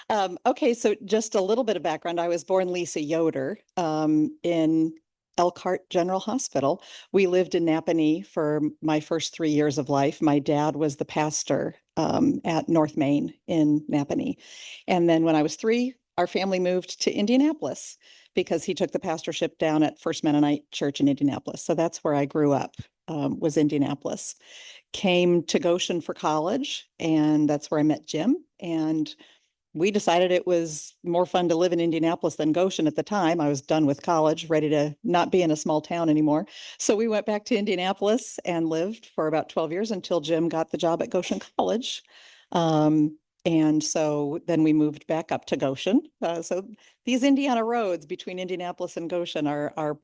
Okay, so just a little bit of background. I was born Lisa Yoder in Elkhart General Hospital. We lived in Napanee for my first 3 years of life. My dad was the pastor at North Main in Napanee. And then when I was three, our family moved to Indianapolis because he took the pastorship down at First Mennonite Church in Indianapolis. So that's where I grew up, was Indianapolis. Came to Goshen for college, and that's where I met Jim. And we decided it was more fun to live in Indianapolis than Goshen at the time. I was done with college, ready to not be in a small town anymore. So we went back to Indianapolis and lived for about 12 years until Jim got the job at Goshen College. And so then we moved back up to Goshen. So these Indiana roads between Indianapolis and Goshen are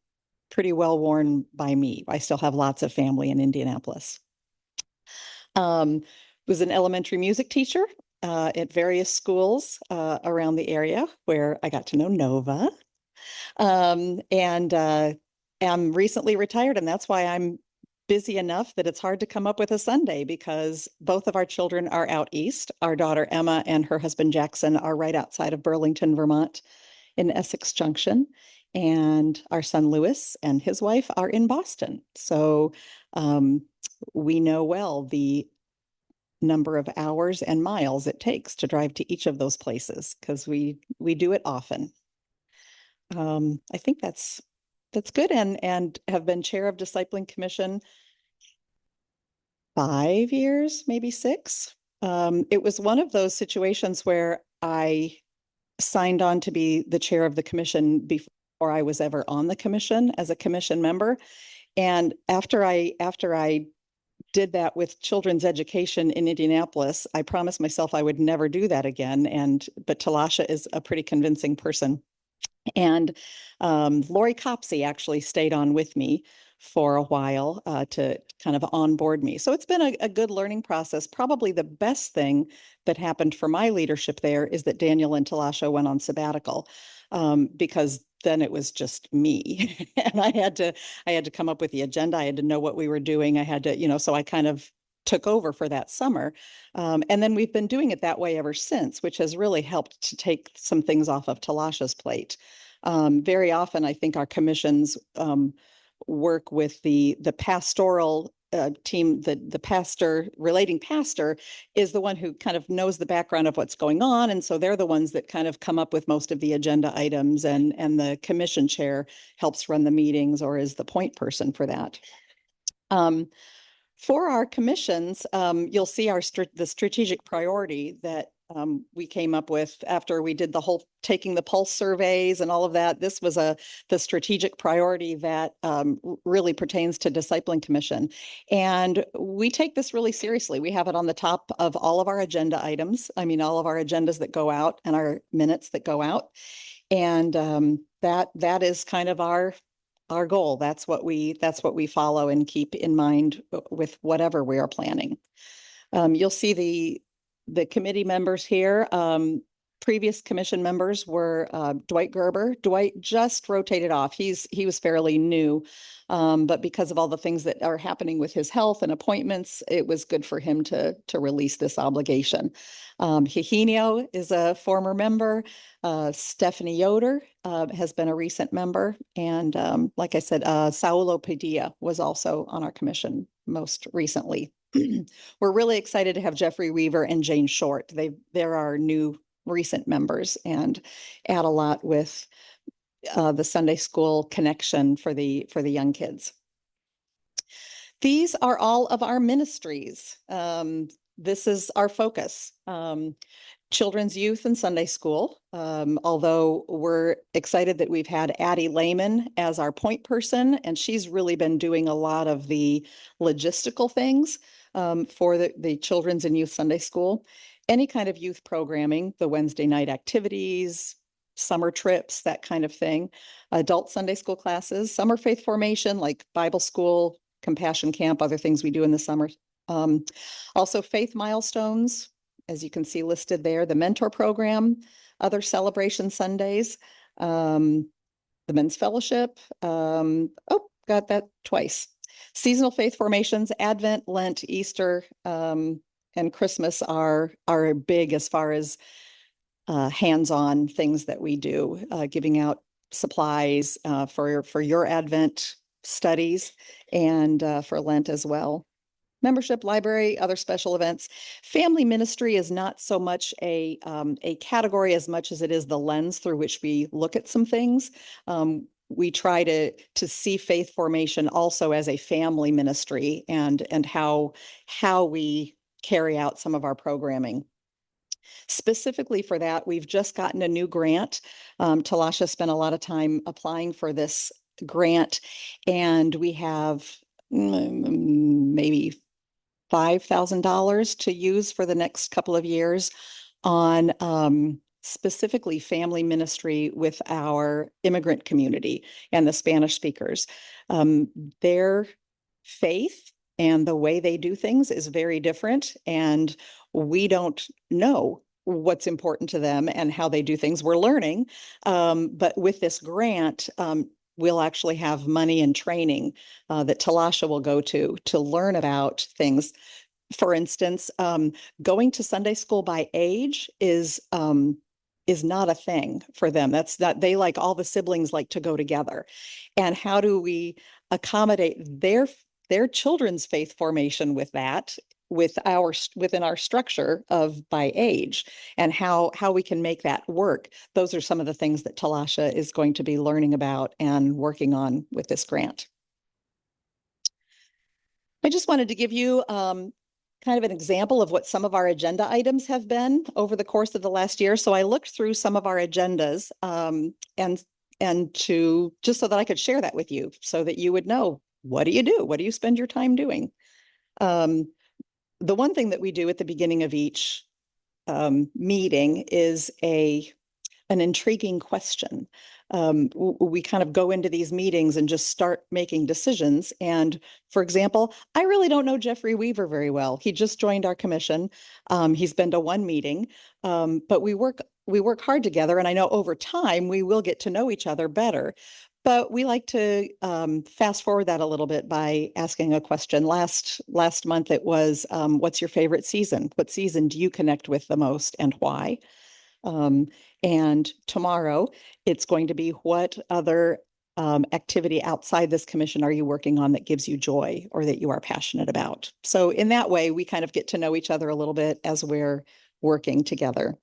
pretty well worn by me. I still have lots of family in Indianapolis. Was an elementary music teacher at various schools around the area where I got to know Nova. And am recently retired, and that's why I'm busy enough that it's hard to come up with a Sunday because both of our children are out east. Our daughter Emma and her husband Jackson are right outside of Burlington, Vermont, in Essex Junction. And our son Lewis and his wife are in Boston. So we know well the number of hours and miles it takes to drive to each of those places because we do it often. I think that's good, and have been chair of Discipling Commission 5 years, maybe six. It was one of those situations where I signed on to be the chair of the commission before I was ever on the commission as a commission member. And after I did that with children's education in Indianapolis, I promised myself I would never do that again. But Talasha is a pretty convincing person. And Lori Copsey actually stayed on with me for a while to kind of onboard me. So it's been a good learning process. Probably the best thing that happened for my leadership there is that Daniel and Talasha went on sabbatical because then it was just me. And I had to come up with the agenda. I had to know what we were doing. I had to, so I kind of took over for that summer. And then we've been doing it that way ever since, which has really helped to take some things off of Talasha's plate. Very often, I think our commissions work with the pastoral team. The pastor, relating pastor, is the one who kind of knows the background of what's going on, and so they're the ones that kind of come up with most of the agenda items, and the commission chair helps run the meetings or is the point person for that. For our commissions, you'll see the strategic priority that we came up with after we did the whole taking the pulse surveys and all of that. This was the strategic priority that really pertains to Discipling Commission. And we take this really seriously. We have it on the top of all of our agenda items. I mean, all of our agendas that go out and our minutes that go out. And that is kind of our goal. That's what we follow and keep in mind with whatever we are planning. You'll see the committee members here. Previous commission members were Dwight Gerber. Dwight just rotated off. He was fairly new, but because of all the things that are happening with his health and appointments, it was good for him to release this obligation. Higinio is a former member. Stephanie Yoder has been a recent member. And like I said, Saulo Padilla was also on our commission most recently. We're really excited to have Jeffrey Weaver and Jane Short. They're our new recent members and add a lot with the Sunday school connection for the young kids. These are all of our ministries. This is our focus. Children's, youth, and Sunday school. Although we're excited that we've had Addie Lehman as our point person, and she's really been doing a lot of the logistical things for the children's and youth Sunday school. Any kind of youth programming, the Wednesday night activities, summer trips, that kind of thing. Adult Sunday school classes, summer faith formation, like Bible school, compassion camp, other things we do in the summer. Also faith milestones, as you can see listed there, the mentor program, other celebration Sundays, the men's fellowship. Got that twice. Seasonal faith formations, Advent, Lent, Easter, and Christmas are big as far as hands-on things that we do, giving out supplies for your Advent studies and for Lent as well. Membership, library, other special events. Family ministry is not so much a category as much as it is the lens through which we look at some things. We try to see faith formation also as a family ministry and how we carry out some of our programming. Specifically for that, we've just gotten a new grant. Talasha spent a lot of time applying for this grant, and we have maybe $5,000 to use for the next couple of years on specifically family ministry with our immigrant community and the Spanish speakers. Their faith and the way they do things is very different, and we don't know what's important to them and how they do things. We're learning, but with this grant, we'll actually have money and training that Talasha will go to learn about things. For instance, going to Sunday school by age is not a thing for them. That's not, they like all the siblings like to go together. And how do we accommodate their children's faith formation with that, within our structure of by age, and how we can make that work? Those are some of the things that Talasha is going to be learning about and working on with this grant. I just wanted to give you kind of an example of what some of our agenda items have been over the course of the last year. So I looked through some of our agendas and to just so that I could share that with you so that you would know, what do you do? What do you spend your time doing? The one thing that we do at the beginning of each meeting is an intriguing question. We kind of go into these meetings and just start making decisions. And for example, I really don't know Jeffrey Weaver very well. He just joined our commission. He's been to one meeting, but we work hard together. And I know over time we will get to know each other better. But we like to fast forward that a little bit by asking a question. Last month it was, what's your favorite season? What season do you connect with the most and why? And tomorrow it's going to be, what other activity outside this commission are you working on that gives you joy or that you are passionate about? So in that way, we kind of get to know each other a little bit as we're working together.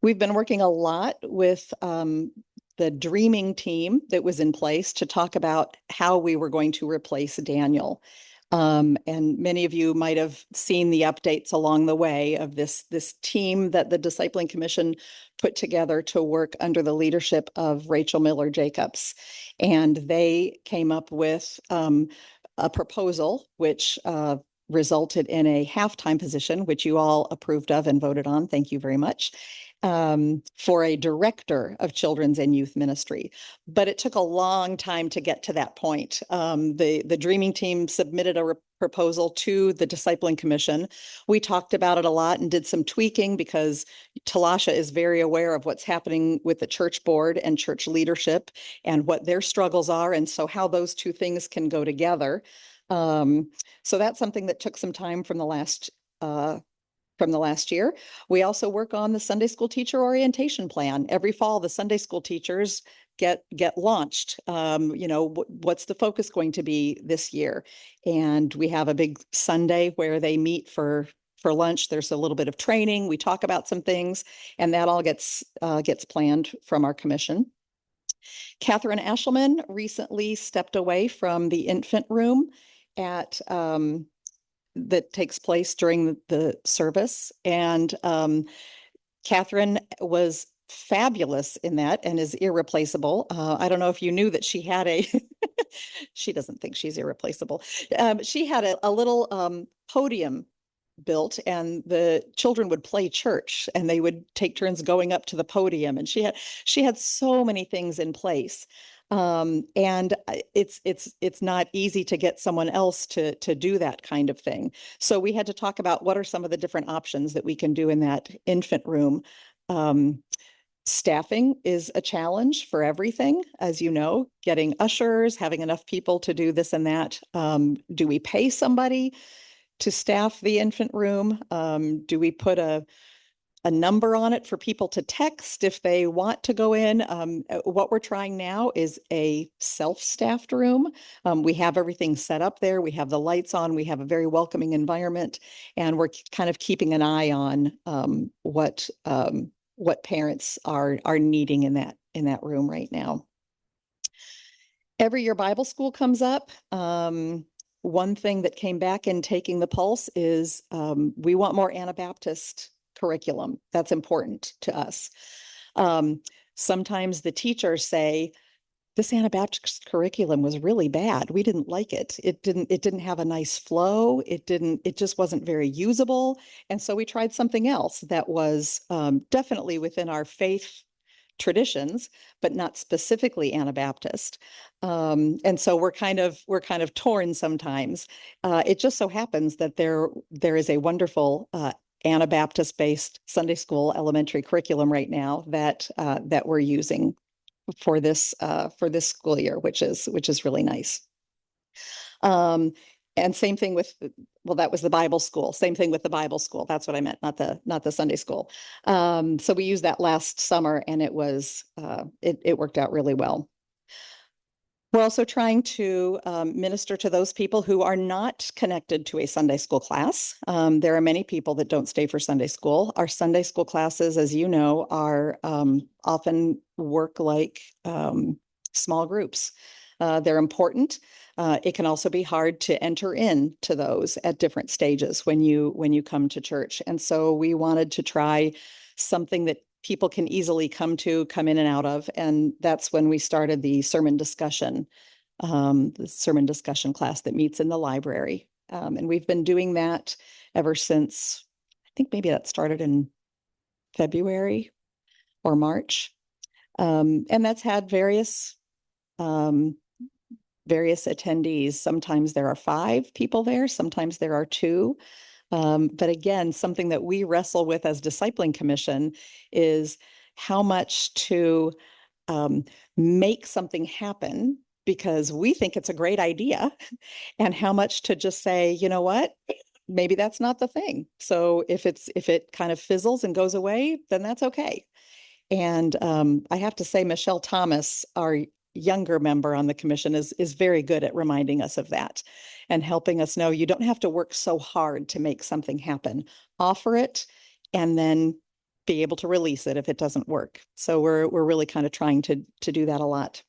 We've been working a lot with the dreaming team that was in place to talk about how we were going to replace Daniel. And many of you might have seen the updates along the way of this team that the Discipling Commission put together to work under the leadership of Rachel Miller Jacobs. And they came up with a proposal which resulted in a half-time position, which you all approved of and voted on. Thank you very much. For a director of children's and youth ministry. But it took a long time to get to that point. The Dreaming team submitted a proposal to the Discipling Commission. We talked about it a lot and did some tweaking because Talasha is very aware of what's happening with the church board and church leadership and what their struggles are, and so how those two things can go together. So that's something that took some time from the last year. We also work on the Sunday school teacher orientation plan. Every fall, the Sunday school teachers get launched. What's the focus going to be this year? And we have a big Sunday where they meet for lunch. There's a little bit of training. We talk about some things, and that all gets planned from our commission. Catherine Ashelman recently stepped away from the infant room that takes place during the service. And Catherine was fabulous in that and is irreplaceable. I don't know if you knew that she had she doesn't think she's irreplaceable. She had a little podium built, and the children would play church and they would take turns going up to the podium. And she had so many things in place. And it's not easy to get someone else to do that kind of thing. So we had to talk about what are some of the different options that we can do in that infant room. Staffing is a challenge for everything, as you know, getting ushers, having enough people to do this and that. Do we pay somebody to staff the infant room? Do we put a a number on it for people to text if they want to go in. What we're trying now is a self-staffed room. We have everything set up there. We have the lights on. We have a very welcoming environment, and we're kind of keeping an eye on what parents are needing in that room right now. Every year Bible school comes up. One thing that came back in taking the pulse is we want more Anabaptist curriculum. That's important to us. Sometimes the teachers say, this Anabaptist curriculum was really bad. We didn't like it. It didn't have a nice flow. It just wasn't very usable. And so we tried something else that was definitely within our faith traditions, but not specifically Anabaptist. And so we're kind of torn sometimes. It just so happens that there is a wonderful Anabaptist-based Sunday school elementary curriculum right now that we're using for this school year, which is really nice. And same thing with, well, that was the Bible school. Same thing with the Bible school. That's what I meant, not the Sunday school. So we used that last summer, and it worked out really well. We're also trying to minister to those people who are not connected to a Sunday school class. There are many people that don't stay for Sunday school. Our Sunday school classes, as you know, are often work like small groups. They're important. It can also be hard to enter into those at different stages when you come to church. And so we wanted to try something that people can easily come in and out of. And that's when we started the sermon discussion class that meets in the library. And we've been doing that ever since, I think maybe that started in February or March. And that's had various attendees. Sometimes there are 5 people there, sometimes there are 2. But again, something that we wrestle with as Discipling Commission is how much to make something happen because we think it's a great idea, and how much to just say, you know what, maybe that's not the thing. So if it kind of fizzles and goes away, then that's okay. And I have to say, Michelle Thomas, our younger member on the commission, is very good at reminding us of that and helping us know you don't have to work so hard to make something happen. Offer it and then be able to release it if it doesn't work. So we're really kind of trying to do that a lot.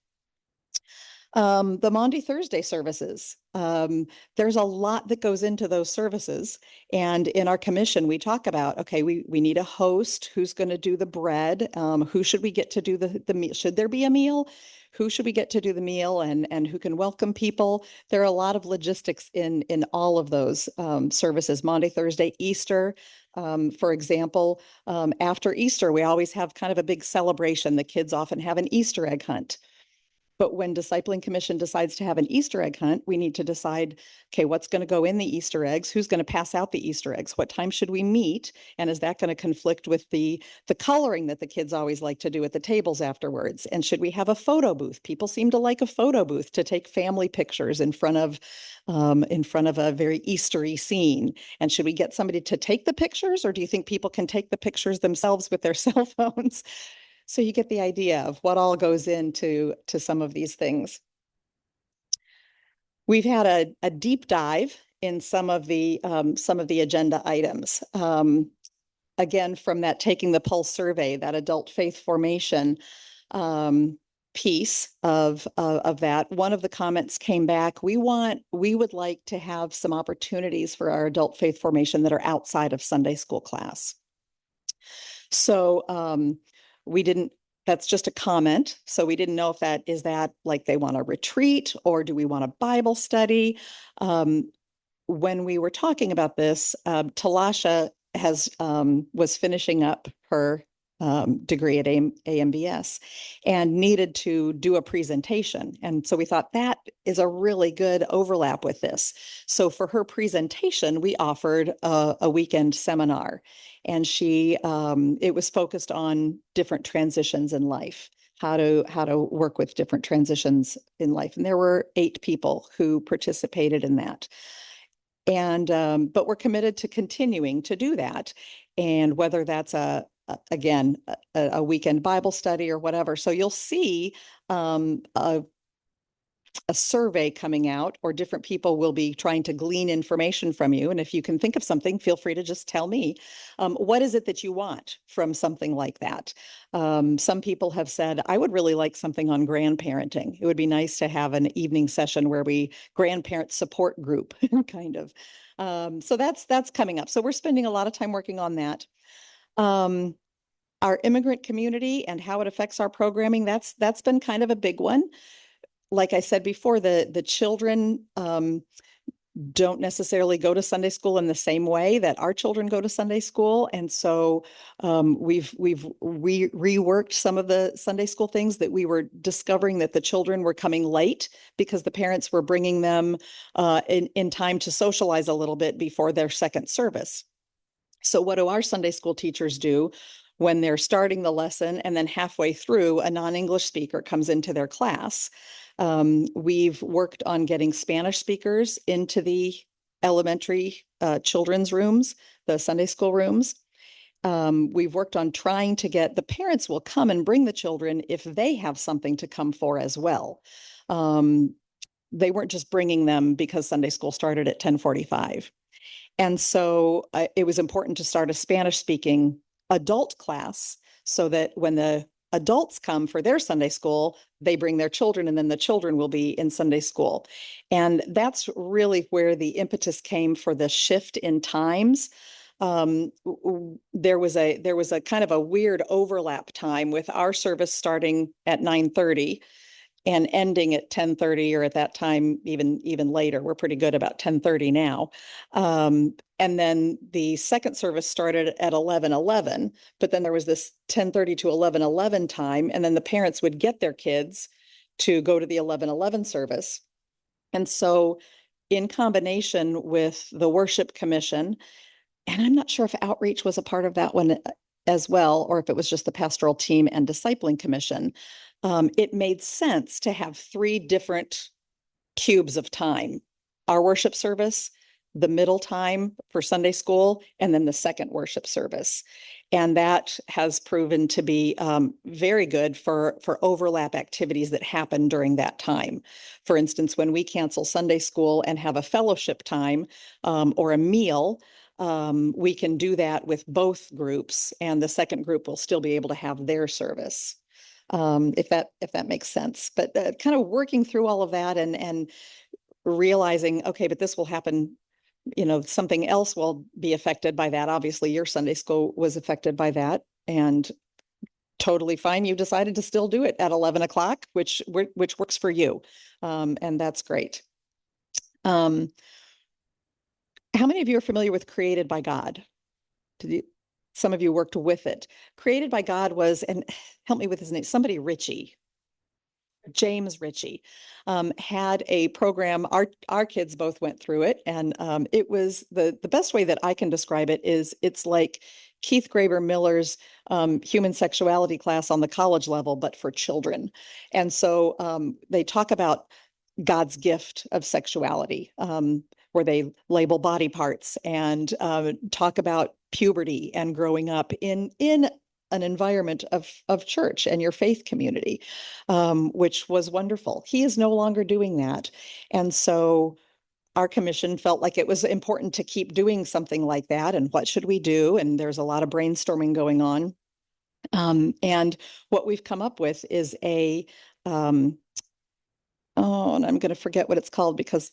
The Maundy Thursday services. There's a lot that goes into those services. And in our commission, we talk about, okay, we need a host. Who's going to do the bread? Who should we get to do the meal? Should there be a meal? Who should we get to do the meal, and who can welcome people? There are a lot of logistics in all of those services. Maundy, Thursday, Easter. For example, after Easter, we always have kind of a big celebration. The kids often have an Easter egg hunt. But when Discipling Commission decides to have an Easter egg hunt, we need to decide, okay, what's going to go in the Easter eggs? Who's going to pass out the Easter eggs? What time should we meet? And is that going to conflict with the coloring that the kids always like to do at the tables afterwards? And should we have a photo booth? People seem to like a photo booth to take family pictures in front of a very Eastery scene. And should we get somebody to take the pictures, or do you think people can take the pictures themselves with their cell phones? So you get the idea of what all goes into some of these things. We've had a deep dive in some of the agenda items. Again, from that Taking the Pulse survey, that adult faith formation piece of that. One of the comments came back, we would like to have some opportunities for our adult faith formation that are outside of Sunday school class. So that's just a comment. So we didn't know if is that like they want a retreat, or do we want a Bible study? When we were talking about this, Talasha was finishing up her degree at AMBS and needed to do a presentation. And so we thought that is a really good overlap with this. So for her presentation, we offered a weekend seminar, and it was focused on different transitions in life, how to work with different transitions in life. And there were 8 people who participated in that. And but we're committed to continuing to do that. and whether that's again, a weekend Bible study or whatever. So you'll see a survey coming out, or different people will be trying to glean information from you. And if you can think of something, feel free to just tell me. What is it that you want from something like that? Some people have said, I would really like something on grandparenting. It would be nice to have an evening session where we grandparent support group kind of. So that's coming up. So we're spending a lot of time working on that. Our immigrant community and how it affects our programming, that's been kind of a big one. Like I said before, the children don't necessarily go to Sunday school in the same way that our children go to Sunday school. And so we've reworked some of the Sunday school things that we were discovering that the children were coming late because the parents were bringing them in time to socialize a little bit before their second service. So what do our Sunday school teachers do when they're starting the lesson and then halfway through a non-English speaker comes into their class? We've worked on getting Spanish speakers into the elementary children's rooms, the Sunday school rooms. We've worked on trying to get the parents will come and bring the children if they have something to come for as well. They weren't just bringing them because Sunday school started at 10:45. And so it was important to start a Spanish speaking adult class so that when the adults come for their Sunday school, they bring their children and then the children will be in Sunday school. And that's really where the impetus came for the shift in times. There was a kind of a weird overlap time with our service starting at 9:30 and ending at 10:30, or at that time even later. We're pretty good about 10:30 now. And then the second service started at 11:11, but then there was this 10:30 to 11:11 time, and then the parents would get their kids to go to the 11:11 service. And so in combination with the worship commission, and I'm not sure if outreach was a part of that one as well, or if it was just the pastoral team and discipling commission, it made sense to have three different cubes of time: our worship service, the middle time for Sunday school, and then the second worship service. And that has proven to be very good for overlap activities that happen during that time. For instance, when we cancel Sunday school and have a fellowship time or a meal, we can do that with both groups, and the second group will still be able to have their service. If that makes sense. But kind of working through all of that and realizing, okay, but this will happen, something else will be affected by that. Obviously, your Sunday school was affected by that, and totally fine. You decided to still do it at 11 o'clock, which works for you. And that's great. How many of you are familiar with Created by God? Some of you worked with it. Created by God was, and help me with his name, somebody Ritchie, James Ritchie, had a program. Our kids both went through it, and it was the best way that I can describe it is it's like Keith Graber Miller's human sexuality class on the college level, but for children. And so they talk about God's gift of sexuality, where they label body parts and talk about puberty and growing up in an environment of church and your faith community, which was wonderful. He is no longer doing that. And so our commission felt like it was important to keep doing something like that. And what should we do? And there's a lot of brainstorming going on. And what we've come up with is and I'm going to forget what it's called because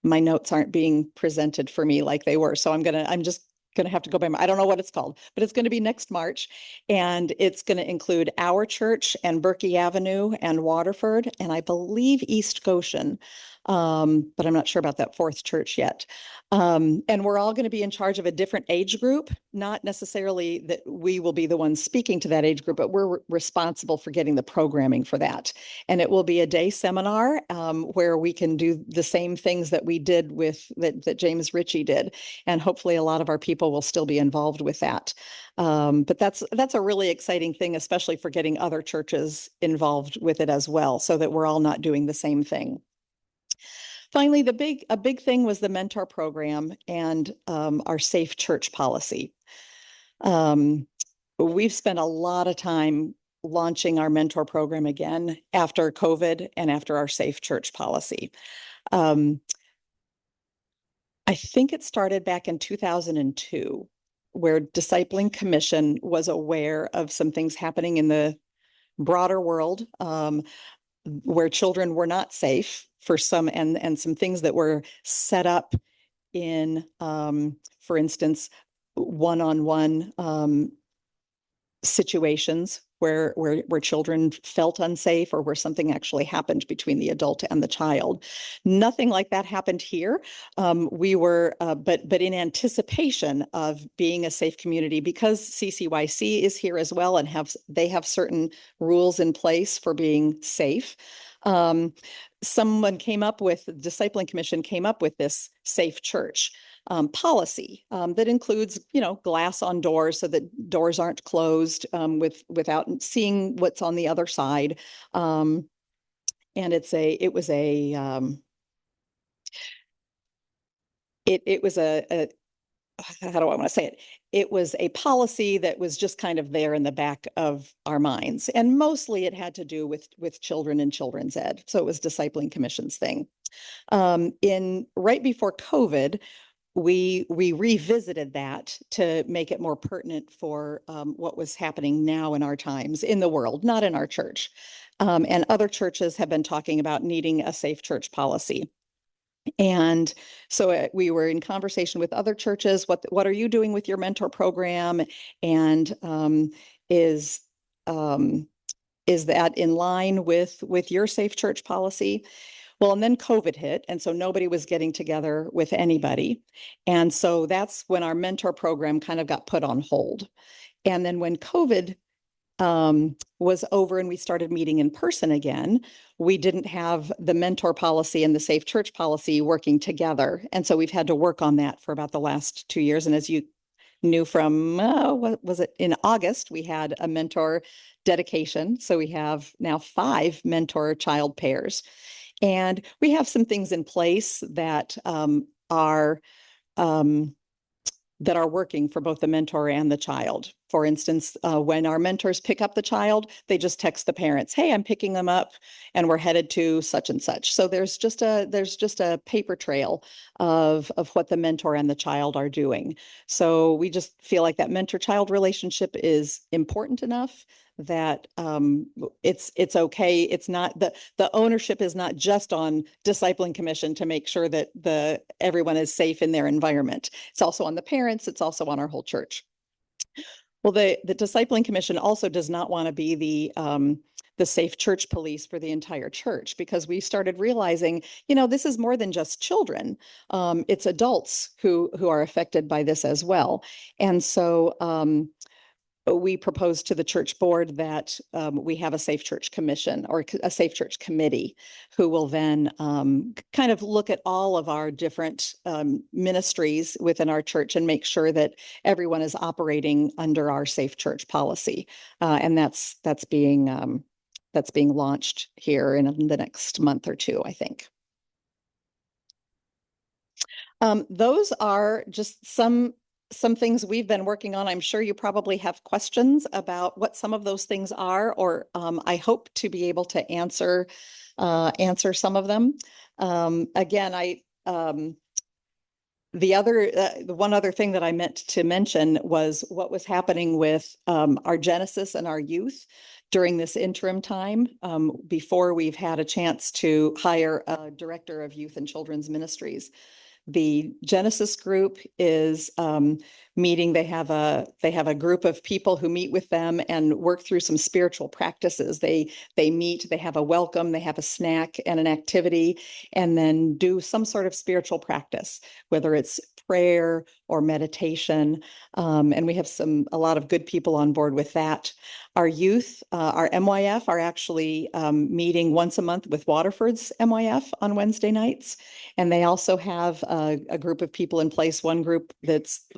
my notes aren't being presented for me like they were. So I'm just going to have to go by I don't know what it's called, but it's going to be next March. And it's going to include our church and Berkey Avenue and Waterford, and I believe East Goshen. But I'm not sure about that fourth church yet. And we're all going to be in charge of a different age group, not necessarily that we will be the ones speaking to that age group, but we're responsible for getting the programming for that. And it will be a day seminar where we can do the same things that we did with that James Ritchie did. And hopefully a lot of our people will still be involved with that. But that's a really exciting thing, especially for getting other churches involved with it as well, so that we're all not doing the same thing. Finally, a big thing was the mentor program and our safe church policy. Um, we've spent a lot of time launching our mentor program again after COVID and after our safe church policy. Um, I think it started back in 2002, where Discipling Commission was aware of some things happening in the broader world, where children were not safe for some, and some things that were set up in, for instance, one-on-one situations where children felt unsafe or where something actually happened between the adult and the child. Nothing like that happened here. We were, but in anticipation of being a safe community, because CCYC is here as well and they have certain rules in place for being safe. Someone came up with, the Discipling Commission came up with this safe church policy that includes, glass on doors so that doors aren't closed without seeing what's on the other side. And it was a how do I want to say it? It was a policy that was just kind of there in the back of our minds, and mostly it had to do with children and children's ed. So it was Discipling Commission's thing. In right before COVID, we revisited that to make it more pertinent for what was happening now in our times in the world, not in our church. And other churches have been talking about needing a safe church policy. And so we were in conversation with other churches. What are you doing with your mentor program? And is is that in line with your safe church policy? Well, and then COVID hit, and so nobody was getting together with anybody. And so that's when our mentor program kind of got put on hold. And then when COVID was over and we started meeting in person again, we didn't have the mentor policy and the safe church policy working together. And so we've had to work on that for about the last 2 years. And as you knew from, what was it, in August, we had a mentor dedication. So we have now 5 mentor child pairs. And we have some things in place that are working for both the mentor and the child. For instance, when our mentors pick up the child, they just text the parents, "Hey, I'm picking them up and we're headed to such and such." So there's just a paper trail of what the mentor and the child are doing. So we just feel like that mentor-child relationship is important enough that it's okay. It's not the ownership is not just on Discipling Commission to make sure that everyone is safe in their environment. It's also on the parents. It's also on our whole church. Well, the Discipling Commission also does not want to be the safe church police for the entire church, because we started realizing, this is more than just children. It's adults who are affected by this as well. And so we proposed to the church board that we have a safe church commission or a safe church committee who will then kind of look at all of our different ministries within our church and make sure that everyone is operating under our safe church policy. And that's being launched here in the next month or two, I think. Those are just some things we've been working on. I'm sure you probably have questions about what some of those things are, or I hope to be able to answer some of them. Again, the one other thing that I meant to mention was what was happening with our Genesis and our youth during this interim time, before we've had a chance to hire a director of youth and children's ministries. The Genesis group is meeting. They have a group of people who meet with them and work through some spiritual practices. They meet, they have a welcome, they have a snack and an activity, and then do some sort of spiritual practice, whether it's prayer or meditation. And we have a lot of good people on board with that. Our youth, our MYF, are actually meeting once a month with Waterford's MYF on Wednesday nights. And they also have a group of people in place. One group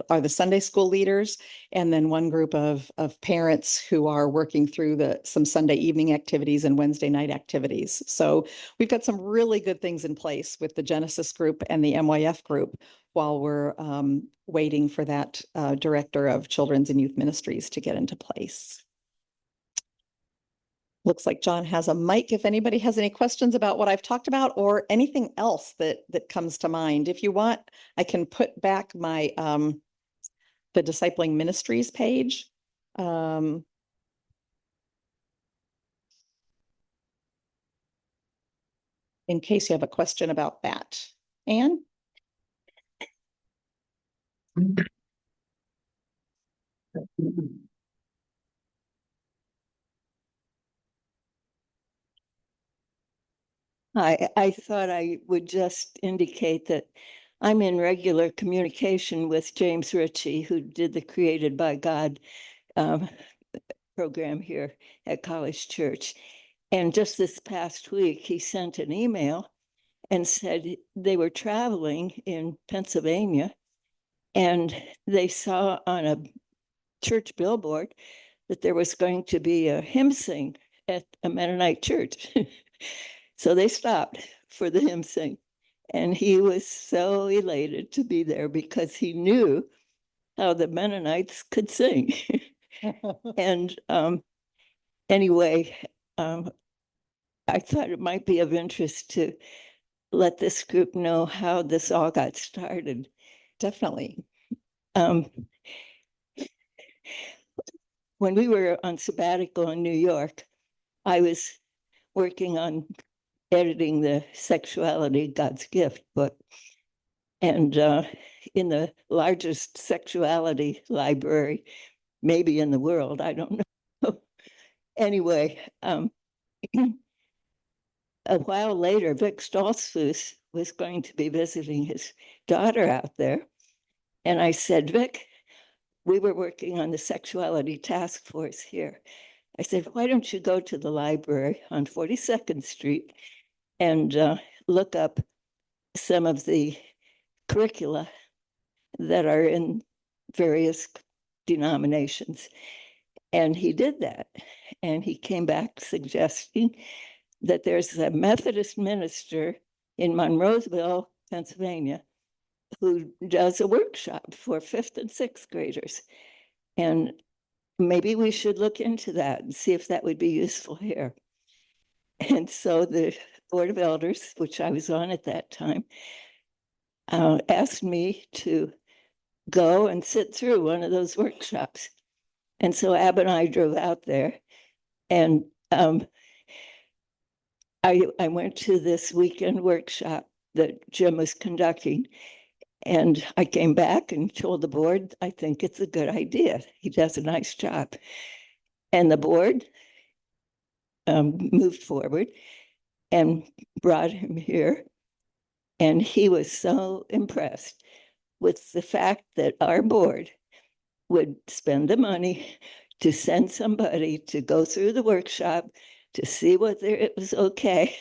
are the Sunday school leaders, and then one group of parents who are working through some Sunday evening activities and Wednesday night activities. So we've got some really good things in place with the Genesis group and the MYF group. while we're waiting for that director of Children's and Youth Ministries to get into place. Looks like John has a mic. If anybody has any questions about what I've talked about or anything else that comes to mind, if you want, I can put back my the Discipling Ministries page. In case you have a question about that. Anne? I thought I would just indicate that I'm in regular communication with James Ritchie, who did the Created by God program here at College Church. And just this past week, he sent an email and said they were traveling in Pennsylvania and they saw on a church billboard that there was going to be a hymn sing at a Mennonite church. So they stopped for the hymn sing. And he was so elated to be there because he knew how the Mennonites could sing. And anyway, I thought it might be of interest to let this group know how this all got started. Definitely. When we were on sabbatical in New York, I was working on editing the Sexuality, God's Gift book. And in the largest sexuality library, maybe in the world, I don't know. Anyway, a while later, Vic Stoltzfus was going to be visiting his daughter out there. And I said, Vic, we were working on the sexuality task force here. I said, why don't you go to the library on 42nd Street and look up some of the curricula that are in various denominations. And he did that. And he came back suggesting that there's a Methodist minister in Monroeville, Pennsylvania, who does a workshop for 5th and 6th graders. And maybe we should look into that and see if that would be useful here. And so the Board of Elders, which I was on at that time, asked me to go and sit through one of those workshops. And so Ab and I drove out there, and I went to this weekend workshop that Jim was conducting, and I came back and told the board, I think it's a good idea. He does a nice job. And the board moved forward and brought him here. And he was so impressed with the fact that our board would spend the money to send somebody to go through the workshop to see whether it was okay.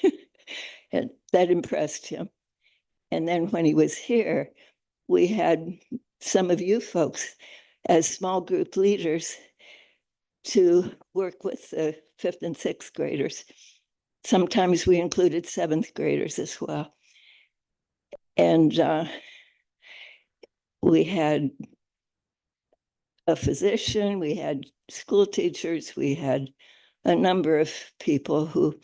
And that impressed him. And then when he was here, we had some of you folks as small group leaders to work with the 5th and 6th graders. Sometimes we included 7th graders as well. And we had a physician, we had school teachers, we had a number of people who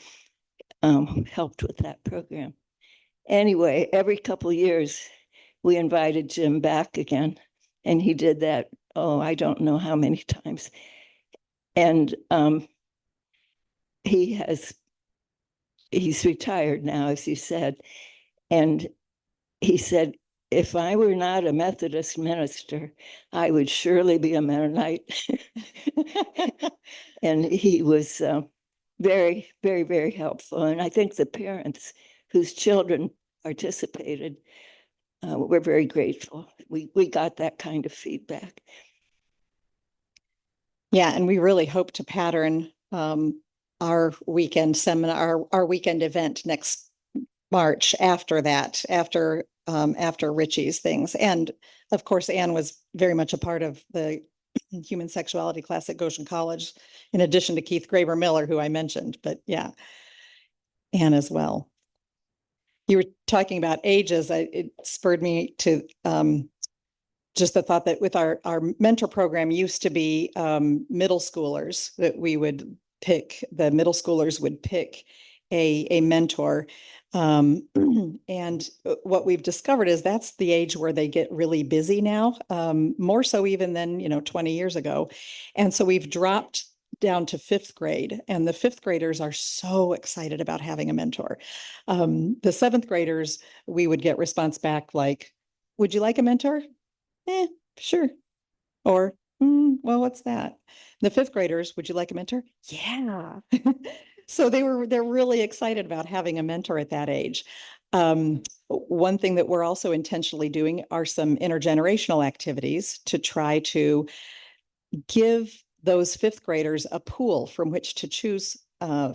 helped with that program. Anyway, every couple of years, we invited Jim back again, and he did that, I don't know how many times. And he's retired now, as you said. And he said, if I were not a Methodist minister, I would surely be a Mennonite. And he was very, very, very helpful. And I think the parents whose children participated were very grateful. We got that kind of feedback. Yeah, and we really hope to pattern our weekend seminar, our weekend event next March after that, after Richie's things. And of course, Anne was very much a part of the human sexuality class at Goshen College, in addition to Keith Graber Miller, who I mentioned, but yeah, Anne as well. You were talking about ages. It spurred me to just the thought that with our mentor program used to be middle schoolers that we would pick, the middle schoolers would pick a mentor. And what we've discovered is that's the age where they get really busy now, more so even than, 20 years ago. And so we've dropped down to fifth grade, and the fifth graders are so excited about having a mentor. The seventh graders, we would get response back like, would you like a mentor? Sure. Or, well, what's that? The fifth graders, would you like a mentor? Yeah. So they're really excited about having a mentor at that age. One thing that we're also intentionally doing are some intergenerational activities to try to give those fifth graders a pool from which to choose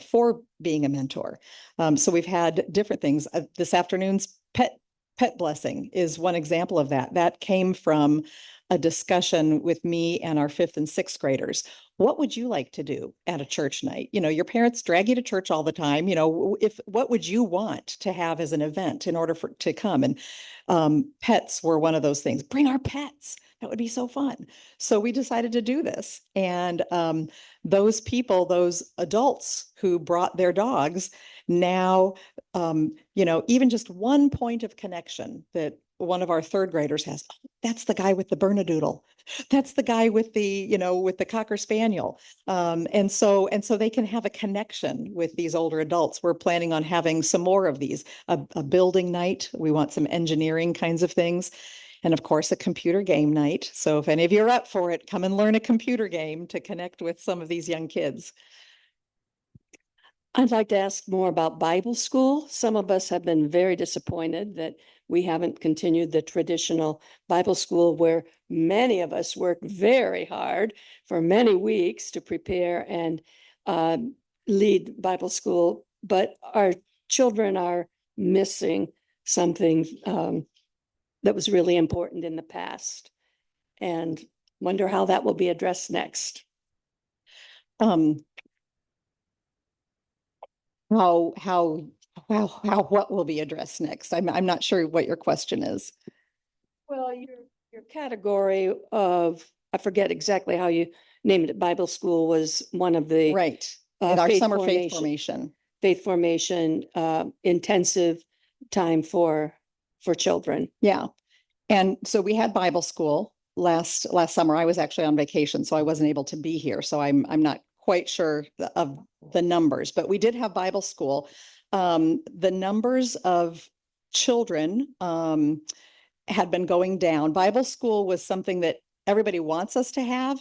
for being a mentor. So we've had different things. This afternoon's pet blessing is one example of that. That came from a discussion with me and our fifth and sixth graders. What would you like to do at a church night? Your parents drag you to church all the time. If what would you want to have as an event in order to come? And pets were one of those things. Bring our pets. That would be so fun. So we decided to do this. And those people, those adults who brought their dogs, now, even just one point of connection that one of our third graders has, oh, that's the guy with the Bernedoodle. That's the guy with the Cocker Spaniel. And so they can have a connection with these older adults. We're planning on having some more of these, a building night. We want some engineering kinds of things. And of course, a computer game night. So if any of you are up for it, come and learn a computer game to connect with some of these young kids. I'd like to ask more about Bible school. Some of us have been very disappointed that we haven't continued the traditional Bible school where many of us work very hard for many weeks to prepare and lead Bible school, but our children are missing something that was really important in the past, and wonder how that will be addressed next. What will be addressed next? I'm not sure what your question is. Well, your category of, I forget exactly how you named it, Bible school was one of the Right. In our summer faith formation. Intensive time for children. Yeah. And so we had Bible school last summer. I was actually on vacation, so I wasn't able to be here. So I'm not quite sure of the numbers, but we did have Bible school. The numbers of children had been going down. Bible school was something that everybody wants us to have,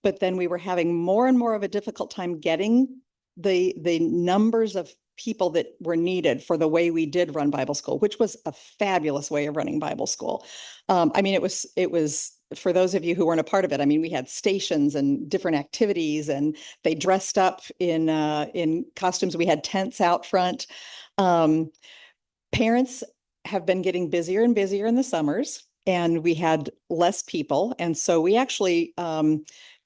but then we were having more and more of a difficult time getting the numbers of people that were needed for the way we did run Bible school, which was a fabulous way of running Bible school. It was for those of you who weren't a part of it. I mean, we had stations and different activities, and they dressed up in costumes. We had tents out front. Parents have been getting busier and busier in the summers, and we had less people. And so we actually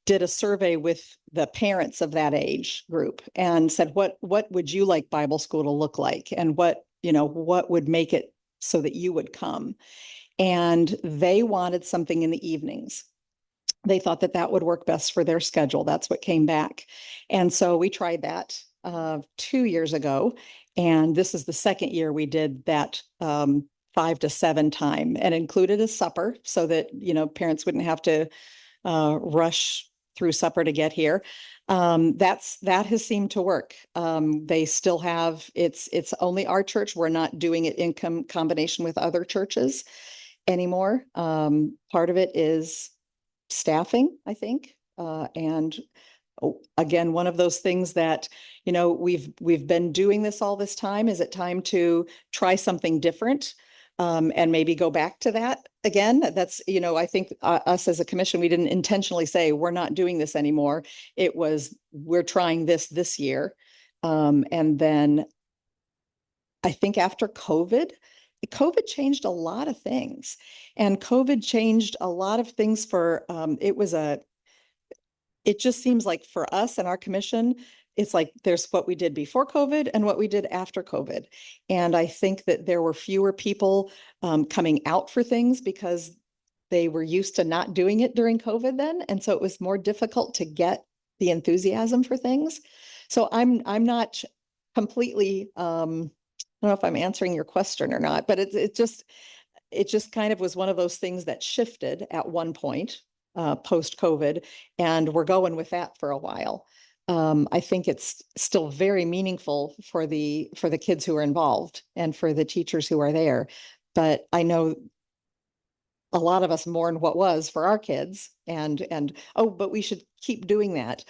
did a survey with the parents of that age group and said, what would you like Bible school to look like? And what would make it so that you would come? And they wanted something in the evenings. They thought that would work best for their schedule. That's what came back. And so we tried that 2 years ago. And this is the second year we did that 5 to 7 time, and included a supper so that, parents wouldn't have to rush through supper to get here. That has seemed to work. They still have, it's only our church. We're not doing it in combination with other churches anymore. Part of it is staffing, I think. And again, one of those things that, we've been doing this all this time. Is it time to try something different? And maybe go back to that again? That's, I think us as a commission, we didn't intentionally say we're not doing this anymore. It was, we're trying this year. And then I think after COVID changed a lot of things, and COVID changed a lot of things for, it was it just seems like for us and our commission, it's like there's what we did before COVID and what we did after COVID. And I think that there were fewer people coming out for things because they were used to not doing it during COVID then. And so it was more difficult to get the enthusiasm for things. So I'm not completely I don't know if I'm answering your question or not, but it just kind of was one of those things that shifted at one point post COVID, and we're going with that for a while. I think it's still very meaningful for the kids who are involved and for the teachers who are there. But I know a lot of us mourn what was for our kids, and oh, but we should keep doing that.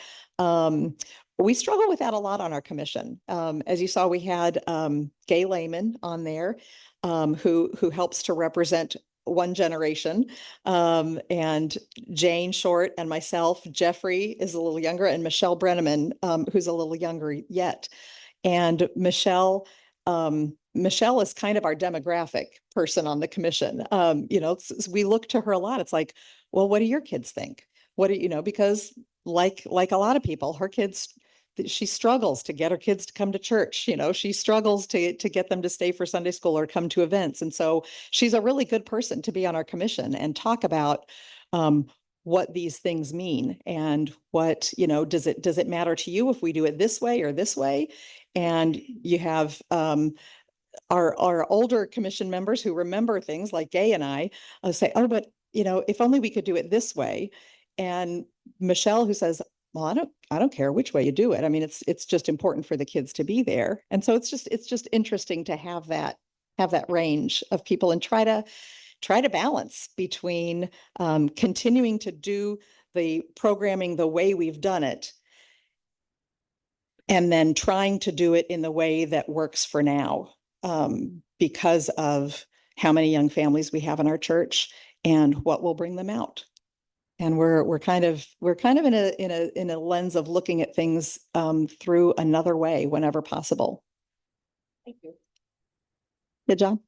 We struggle with that a lot on our commission. As you saw, we had Gay Lehman on there, who helps to represent one generation, and Jane Short and myself. Jeffrey is a little younger, and Michelle Brenneman, who's a little younger yet. And Michelle is kind of our demographic person on the commission. We look to her a lot. It's like, well, what do your kids think? What do you know? Because like a lot of people, her kids, she struggles to get her kids to come to church. She struggles to get them to stay for Sunday school or come to events. And so she's a really good person to be on our commission and talk about what these things mean and what, does it matter to you if we do it this way or this way? And you have our older commission members who remember things like Gay and I say, oh, but if only we could do it this way. And Michelle, who says, well, I don't care which way you do it. I mean, it's just important for the kids to be there. And so it's just interesting to have that range of people and try to balance between continuing to do the programming the way we've done it, and then trying to do it in the way that works for now, because of how many young families we have in our church and what will bring them out. And we're kind of in a lens of looking at things through another way whenever possible. Thank you. Good job.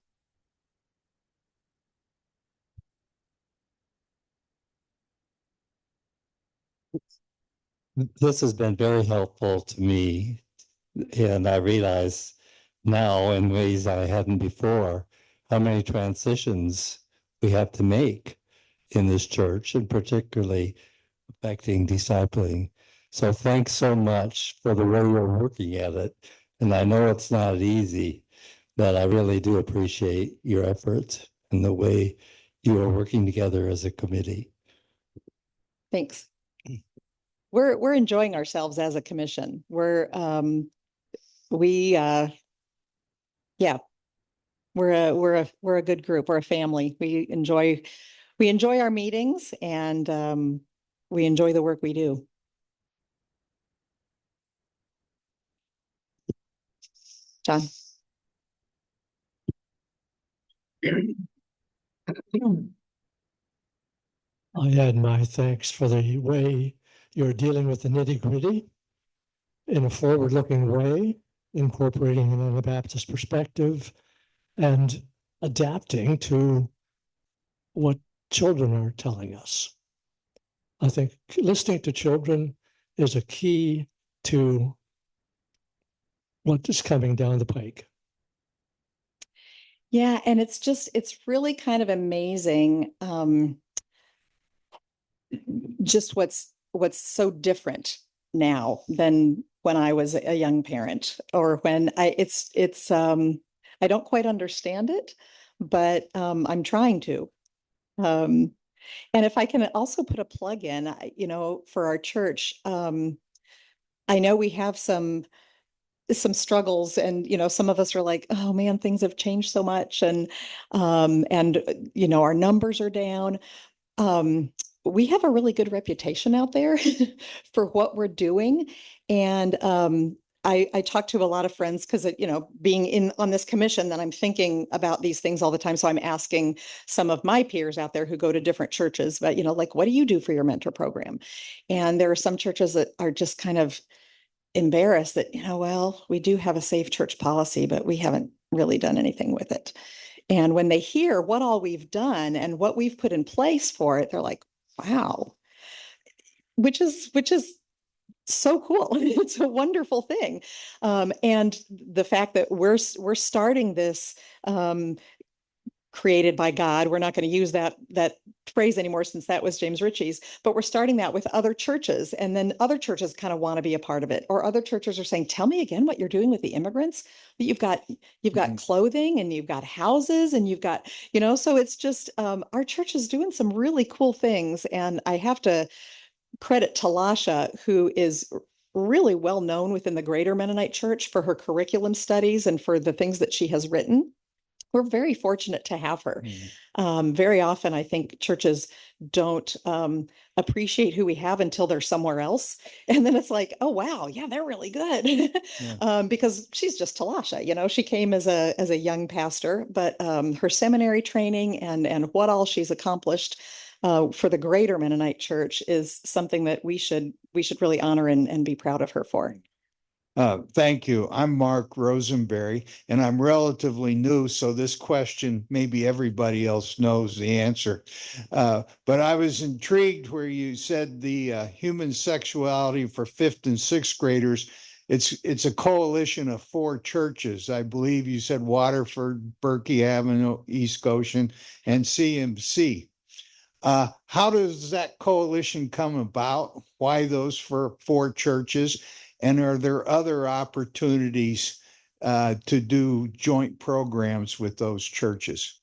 This has been very helpful to me, and I realize now in ways I hadn't before how many transitions we have to make in this church, and particularly affecting discipling. So thanks so much for the way you're working at it. And I know it's not easy, but I really do appreciate your efforts and the way you are working together as a committee. Thanks. We're enjoying ourselves as a commission. We're a good group. We're a family. We enjoy our meetings, and we enjoy the work we do. John. I add my thanks for the way you're dealing with the nitty-gritty in a forward-looking way, incorporating an Anabaptist perspective and adapting to what children are telling us. I think listening to children is a key to what is coming down the pike. Yeah, and it's really kind of amazing, just what's so different now than when I was a young parent, or when I don't quite understand it, but I'm trying to. And if I can also put a plug in, for our church, I know we have some struggles, and some of us are like, oh man, things have changed so much, and our numbers are down. We have a really good reputation out there for what we're doing, and I talk to a lot of friends because being on this commission, then I'm thinking about these things all the time. So I'm asking some of my peers out there who go to different churches, but like, what do you do for your mentor program? And there are some churches that are just kind of embarrassed that, well, we do have a safe church policy, but we haven't really done anything with it. And when they hear what all we've done and what we've put in place for it, they're like, wow, which is so cool. It's a wonderful thing. And the fact that we're starting this, created by God. We're not going to use that phrase anymore since that was James Ritchie's, but we're starting that with other churches. And then other churches kind of want to be a part of it. Or other churches are saying, tell me again what you're doing with the immigrants. You've got clothing and you've got houses and you've got, so it's just our church is doing some really cool things. And I have to credit Talasha, who is really well known within the Greater Mennonite Church for her curriculum studies and for the things that she has written. We're very fortunate to have her. Very often, I think churches don't appreciate who we have until they're somewhere else. And then it's like, oh, wow, yeah, they're really good. Because she's just Talasha, she came as a young pastor, but her seminary training and what all she's accomplished for the Greater Mennonite Church is something that we should really honor and be proud of her for. Thank you. I'm Mark Rosenberry, and I'm relatively new, so this question, maybe everybody else knows the answer. But I was intrigued where you said the human sexuality for 5th and 6th graders. It's a coalition of 4 churches. I believe you said Waterford, Berkey Avenue, East Goshen, and CMC. How does that coalition come about? Why those 4 churches? And are there other opportunities to do joint programs with those churches?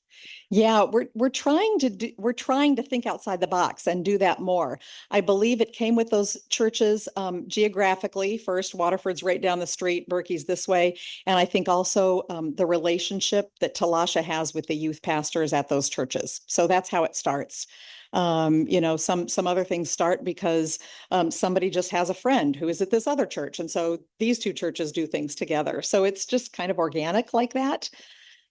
Yeah, we're trying to think outside the box and do that more. I believe it came with those churches geographically. First, Waterford's right down the street, Berkey's this way, and I think also the relationship that Talasha has with the youth pastors at those churches. So that's how it starts. Some other things start because somebody just has a friend who is at this other church, and so these 2 churches do things together. So it's just kind of organic like that.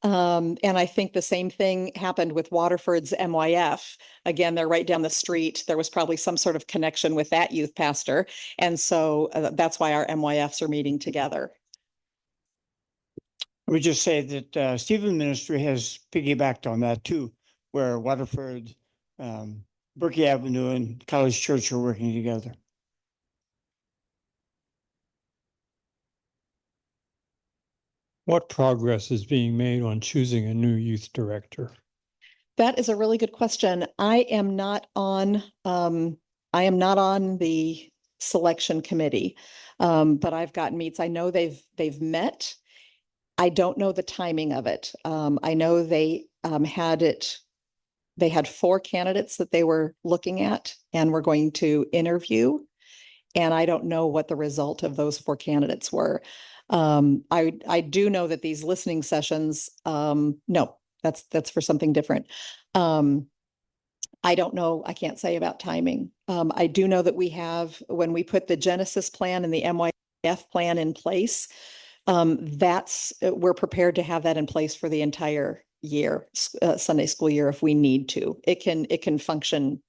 And I think the same thing happened with Waterford's MYF. Again, they're right down the street. There was probably some sort of connection with that youth pastor. And so that's why our MYFs are meeting together. I would just say that Stephen Ministry has piggybacked on that too, where Waterford, Berkey Avenue, and College Church are working together. What progress is being made on choosing a new youth director? That is a really good question. I am not on the selection committee, but I've gotten meets. I know they've met. I don't know the timing of it. I know they had 4 candidates that they were looking at and were going to interview. And I don't know what the result of those 4 candidates were. I do know that these listening sessions, no, that's for something different. I don't know. I can't say about timing. I do know that when we put the Genesis plan and the MYF plan in place, we're prepared to have that in place for the entire year, Sunday school year, if we need to. It can function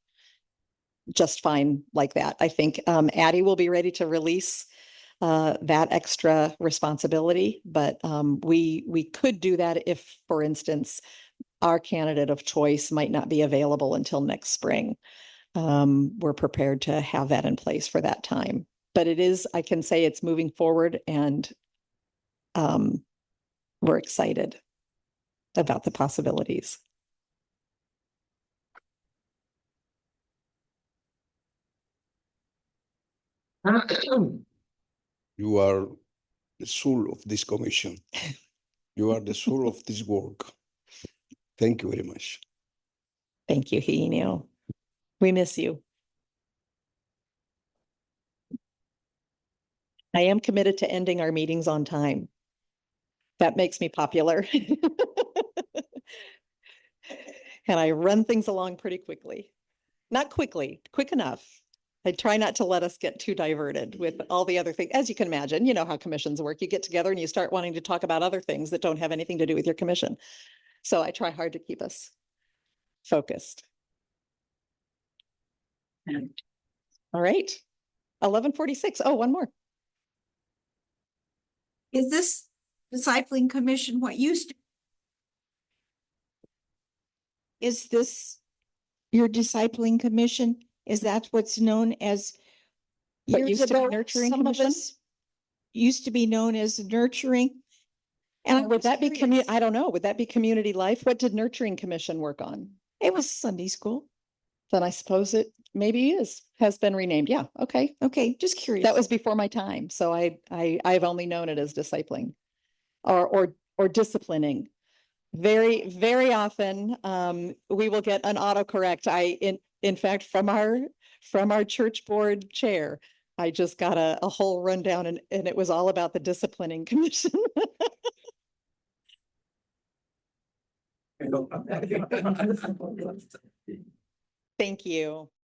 just fine like that. I think Addie will be ready to release that extra responsibility, but we could do that if, for instance, our candidate of choice might not be available until next spring. We're prepared to have that in place for that time. But I can say it's moving forward, and we're excited about the possibilities. You are the soul of this commission. You are the soul of this work. Thank you very much. Thank you, Hienio. We miss you. I am committed to ending our meetings on time. That makes me popular. And I run things along pretty quickly. Not quickly, quick enough. I try not to let us get too diverted with all the other things. As you can imagine, you know how commissions work. You get together and you start wanting to talk about other things that don't have anything to do with your commission. So I try hard to keep us focused. All right. 11:46. Oh, one more. Is this discipling commission what used to? Is this your discipling commission? Is that what's known as? What Years used to be ago, nurturing some of commission? us used to be known as nurturing. And Or I'm would just that be curious. I don't know. Would that be community life? What did nurturing commission work on? It was Sunday school. Then I suppose it maybe has been renamed. Yeah. Okay. Okay, just curious. That was before my time. So I've only known it as discipling or disciplining. Very, very often, we will get an autocorrect. In fact, from our church board chair, I just got a whole rundown and it was all about the disciplining commission. Thank you.